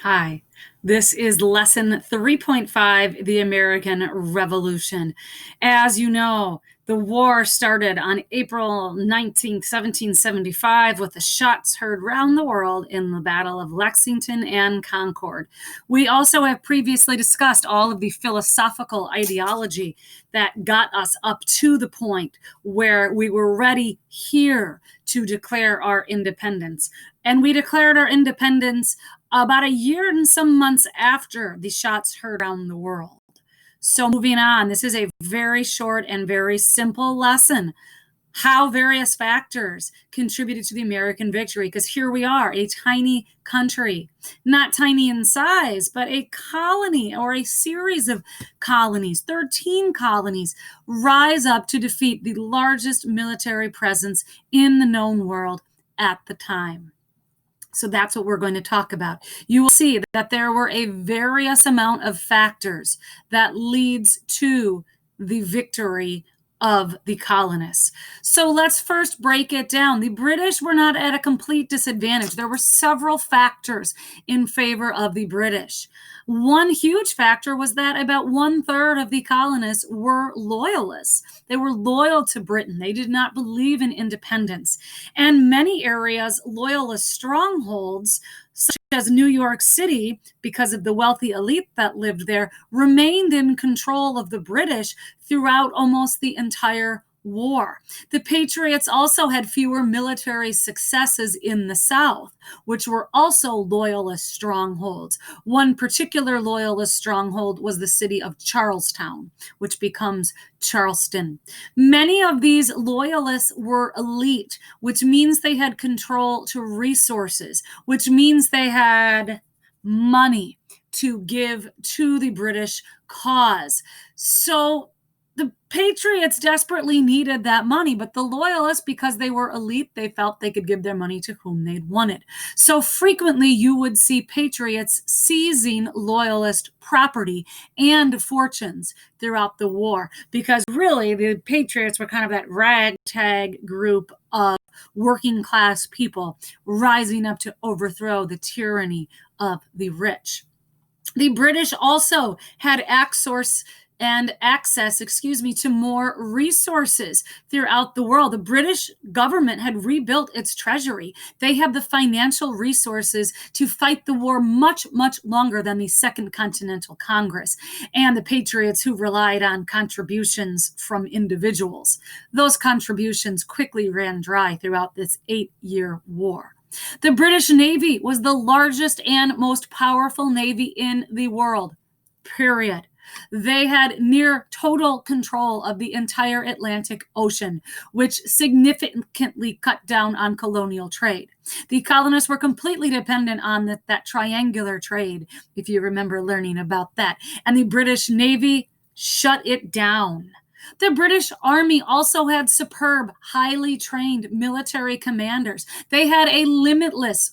Hi, this is lesson 3.5, The American Revolution. As you know, the war started on April 19th, 1775, with the shots heard round the world in the Battle of Lexington and Concord. We also have previously discussed all of the philosophical ideology that got us up to the point where we were ready here to declare our independence. And we declared our independence about a year and some months after the shots heard around the world. So, moving on, this is a very short and very simple lesson. How various factors contributed to the American victory, because here we are, a tiny country, not tiny in size, but a colony or a series of colonies, 13 colonies, rise up to defeat the largest military presence in the known world at the time. So that's what we're going to talk about. You will see that there were a various amount of factors that leads to the victory of the colonists. So let's first break it down. The British were not at a complete disadvantage. There were several factors in favor of the British. One huge factor was that about 1/3 of the colonists were loyalists. They were loyal to Britain. They did not believe in independence. And many areas, loyalist strongholds, such as New York City, because of the wealthy elite that lived there, remained in control of the British throughout almost the entire war. The Patriots also had fewer military successes in the South, which were also loyalist strongholds. One particular loyalist stronghold was the city of Charlestown, which becomes Charleston. Many of these loyalists were elite, which means they had control to resources, which means they had money to give to the British cause. So the Patriots desperately needed that money, but the Loyalists, because they were elite, they felt they could give their money to whom they'd wanted. So frequently you would see Patriots seizing Loyalist property and fortunes throughout the war, because really the Patriots were kind of that ragtag group of working class people rising up to overthrow the tyranny of the rich. The British also had access to more resources throughout the world. The British government had rebuilt its treasury. They had the financial resources to fight the war much, much longer than the Second Continental Congress and the Patriots, who relied on contributions from individuals. Those contributions quickly ran dry throughout this 8-year war. The British Navy was the largest and most powerful navy in the world, period. They had near total control of the entire Atlantic Ocean, which significantly cut down on colonial trade. The colonists were completely dependent on that triangular trade, if you remember learning about that. And the British Navy shut it down. The British Army also had superb, highly trained military commanders. They had a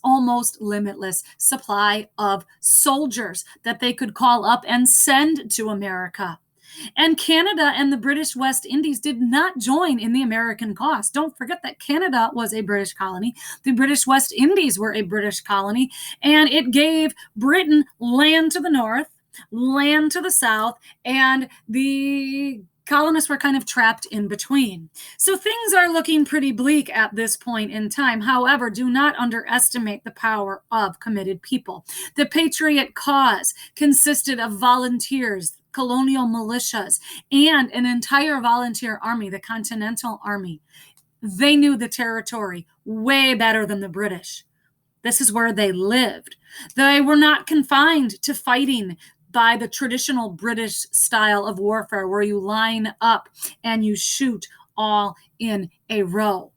almost limitless supply of soldiers that they could call up and send to America. And Canada and the British West Indies did not join in the American cause. Don't forget that Canada was a British colony. The British West Indies were a British colony, and it gave Britain land to the north, land to the south, and the colonists were kind of trapped in between. So things are looking pretty bleak at this point in time. However, do not underestimate the power of committed people. The Patriot Cause consisted of volunteers, colonial militias, and an entire volunteer army, the Continental Army. They knew the territory way better than the British. This is where they lived. They were not confined to fighting by the traditional British style of warfare, where you line up and you shoot all in a row.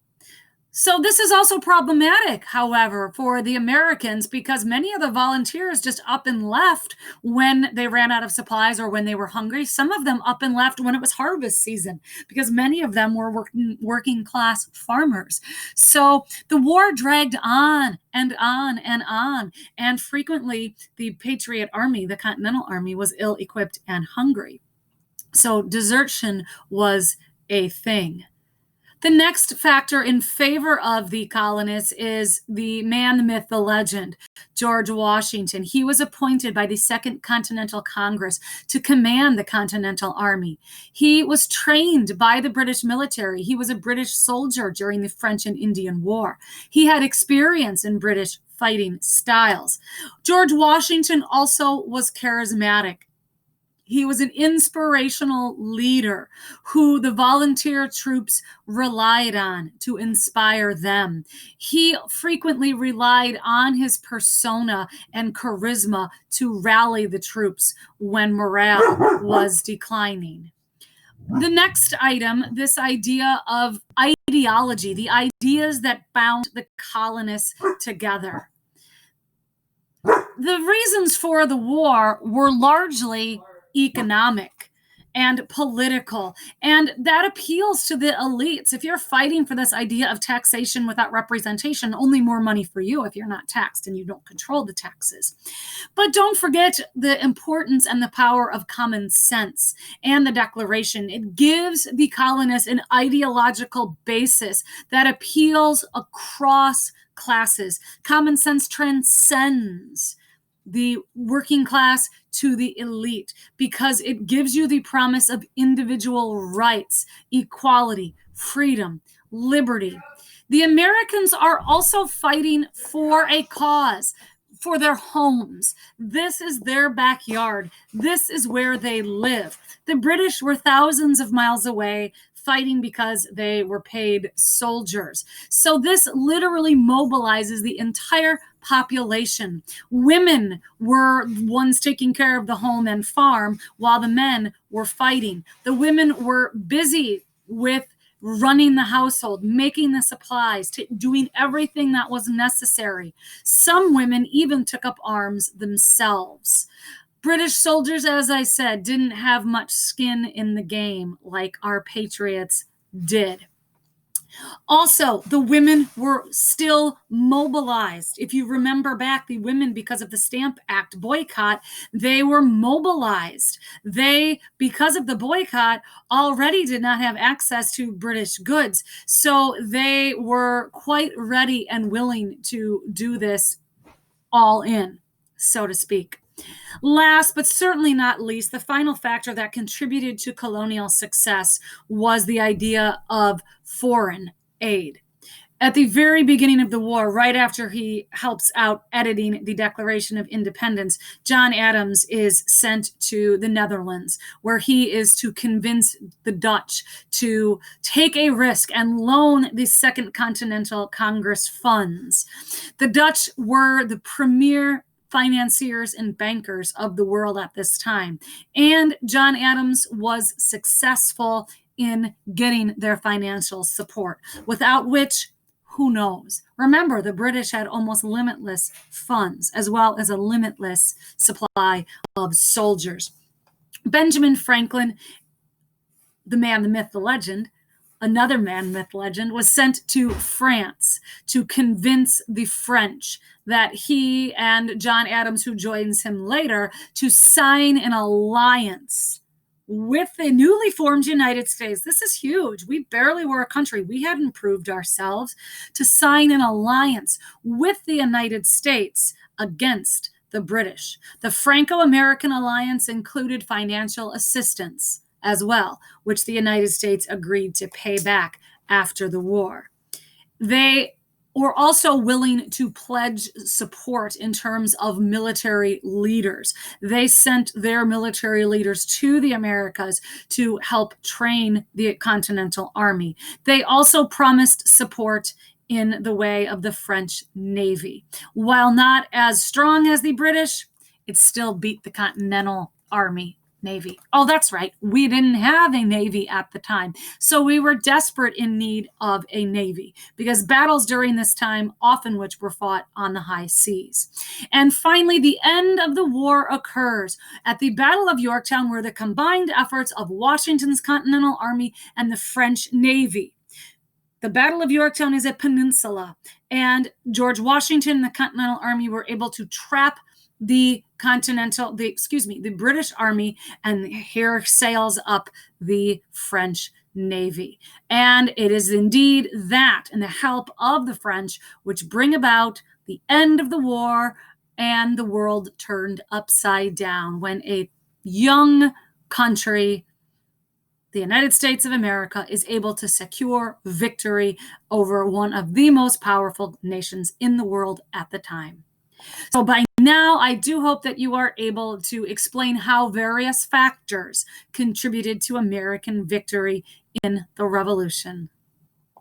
So this is also problematic, however, for the Americans, because many of the volunteers just up and left when they ran out of supplies or when they were hungry. Some of them up and left when it was harvest season, because many of them were working class farmers. So the war dragged on and on and on. And frequently the Patriot Army, the Continental Army, was ill-equipped and hungry. So desertion was a thing. The next factor in favor of the colonists is the man, the myth, the legend, George Washington. He was appointed by the Second Continental Congress to command the Continental Army. He was trained by the British military. He was a British soldier during the French and Indian War. He had experience in British fighting styles. George Washington also was charismatic. He was an inspirational leader who the volunteer troops relied on to inspire them. He frequently relied on his persona and charisma to rally the troops when morale was declining. The next item, this idea of ideology, the ideas that bound the colonists together. The reasons for the war were largely economic and political, and that appeals to the elites. If you're fighting for this idea of taxation without representation, only more money for you if you're not taxed and you don't control the taxes. But don't forget the importance and the power of common sense and the Declaration. It gives the colonists an ideological basis that appeals across classes. Common sense transcends the working class to the elite because it gives you the promise of individual rights, equality, freedom, liberty. The Americans are also fighting for a cause, for their homes. This is their backyard. This is where they live. The British were thousands of miles away, fighting because they were paid soldiers. So this literally mobilizes the entire population. Women were ones taking care of the home and farm while the men were fighting. The women were busy with running the household, making the supplies, doing everything that was necessary. Some women even took up arms themselves. British soldiers, as I said, didn't have much skin in the game like our patriots did. Also, the women were still mobilized. If you remember back, the women, because of the Stamp Act boycott, they were mobilized. They, because of the boycott, already did not have access to British goods. So they were quite ready and willing to do this all in, so to speak. Last, but certainly not least, the final factor that contributed to colonial success was the idea of foreign aid. At the very beginning of the war, right after he helps out editing the Declaration of Independence, John Adams is sent to the Netherlands, where he is to convince the Dutch to take a risk and loan the Second Continental Congress funds. The Dutch were the premier financiers and bankers of the world at this time. And John Adams was successful in getting their financial support, without which, who knows? Remember, the British had almost limitless funds, as well as a limitless supply of soldiers. Benjamin Franklin, the man, the myth, the legend, another man, myth, legend, was sent to France to convince the French that he and John Adams, who joins him later, to sign an alliance with the newly formed United States. This is huge. We barely were a country. We hadn't proved ourselves, to sign an alliance with the United States against the British. The Franco-American alliance included financial assistance as well, which the United States agreed to pay back after the war. They were also willing to pledge support in terms of military leaders. They sent their military leaders to the Americas to help train the Continental Army. They also promised support in the way of the French Navy. While not as strong as the British, it still beat the Continental Army Navy. Oh, that's right. We didn't have a Navy at the time. So we were desperate in need of a Navy because battles during this time, often which were fought on the high seas. And finally, the end of the war occurs at the Battle of Yorktown, where the combined efforts of Washington's Continental Army and the French Navy. The Battle of Yorktown is a peninsula, and George Washington and the Continental Army were able to trap the British Army, and here sails up the French navy. And it is indeed that and the help of the French which bring about the end of the war and the world turned upside down when a young country, the United States of America, is able to secure victory over one of the most powerful nations in the world at the time. So by now, I do hope that you are able to explain how various factors contributed to American victory in the Revolution.